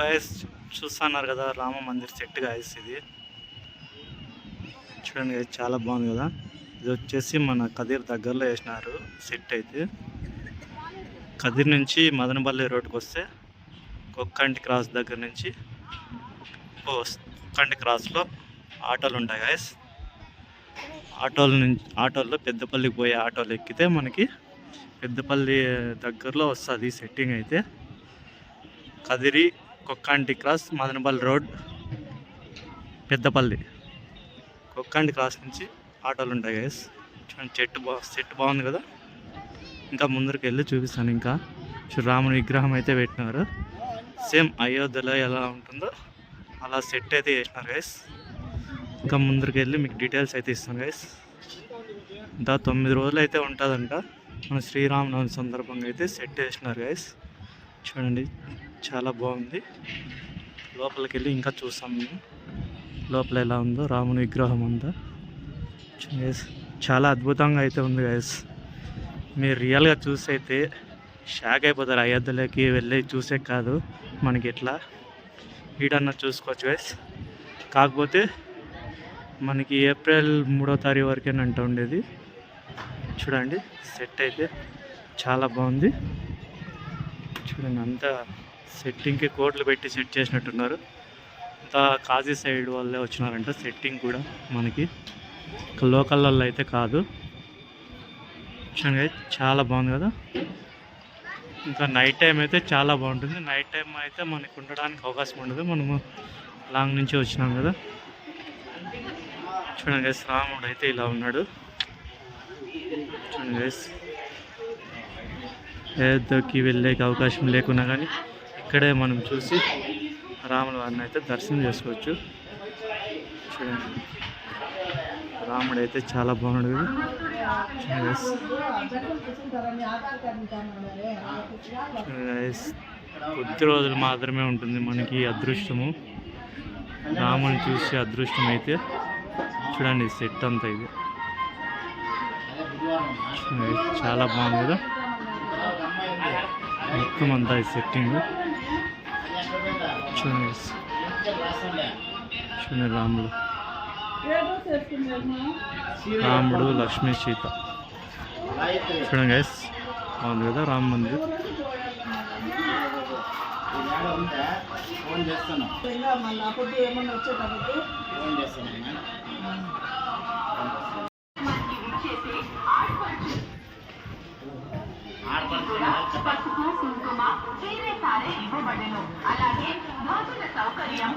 Guys చూస్తున్నారు కదా, Rama Mandir set guys. ఇది చూడండి గాయస్, చాలా బాగుంది కదా. ఇది వచ్చేసి మన కదిర్ దగ్గరలో వేసినారు సెట్. అయితే కదిర్ నుంచి మదనపల్లి రోడ్కి వస్తే కొక్కంటి క్రాస్ దగ్గర నుంచి కొక్కంటి క్రాస్లో ఆటోలు ఉంటాయి గాయస్. ఆటోల్లో పెద్దపల్లికి పోయే ఆటోలు ఎక్కితే మనకి పెద్దపల్లి దగ్గరలో వస్తుంది సెట్టింగ్. అయితే Kadiri Kokkanti cross Madanapalli road Peddapalli Kokkanti cross నుంచి ఆటోలు ఉంటాయి గైస్. సెట్ బాగుంది కదా. ఇంకా ముందరికి వెళ్ళి చూపిస్తాను. ఇంకా రాముని విగ్రహం అయితే పెట్టినారు. సేమ్ అయోధ్యలో ఎలా ఉంటుందో అలా సెట్ అయితే చేసినారు గైస్. ఇంకా ముందరికి వెళ్ళి మీకు డీటెయిల్స్ అయితే ఇస్తాను గైస్. ఇంకా 9 రోజులు అయితే ఉంటుందంట. మన శ్రీరామనవమి సందర్భంగా అయితే సెట్ వేసినారు గైస్. చూడండి, చాలా బాగుంది. లోపలికి వెళ్ళి ఇంకా చూస్తాం మేము లోపల ఎలా ఉందో రాముని విగ్రహం అంతా. చాలా అద్భుతంగా అయితే ఉంది గైస్. మీరు రియల్గా చూసి అయితే షాక్ అయిపోతారు. అయోధ్యలోకి వెళ్ళి చూసే కాదు, మనకి ఎట్లా వీడన్నా చూసుకోవచ్చు గైస్. కాకపోతే మనకి ఏప్రిల్ 3వ తారీఖు వరకేనంట ఉండేది. చూడండి, సెట్ అయితే చాలా బాగుంది. చూడండి, అంతా సెట్టింగ్కి కోట్లు పెట్టి సెట్ చేసినట్టున్నారు. అంతా కాజీ సైడ్ వాళ్ళే వచ్చినారంట సెట్టింగ్ కూడా. మనకి లోకల్ వాళ్ళు అయితే కాదు. చూడండి, చాలా బాగుంది కదా. ఇంకా నైట్ టైం అయితే చాలా బాగుంటుంది. నైట్ టైం అయితే మనకు ఉండడానికి అవకాశం ఉండదు, మనము లాంగ్ నుంచి వచ్చినాం కదా. చూడండి గైస్, రాముడు అయితే ఇలా ఉన్నాడు. చూడండి గైస్, అయోధ్యకి వెళ్ళేకి అవకాశం లేకున్నా కానీ ఇక్కడే మనం చూసి రాముల వారిని అయితే దర్శనం చేసుకోవచ్చు. చూడండి, రాముడు అయితే చాలా బాగున్నాడు కదా. కొద్ది రోజులు మాత్రమే ఉంటుంది మనకి అదృష్టము. రాముని చూసి అదృష్టం అయితే చూడండి, సెట్ అంతా ఇది చాలా బాగుంది కదా. మొత్తం అంతా ఈ సెట్టింగ్ చూడండి. చూడండి, రాముడు లక్ష్మీ సీత. చూడండి గైస్, బాగుంది కదా రామ మందిర్. పసుపు కుంకుమ వేరే సారే ఇవ్వబడెను. అలాగే భోజన సౌకర్యం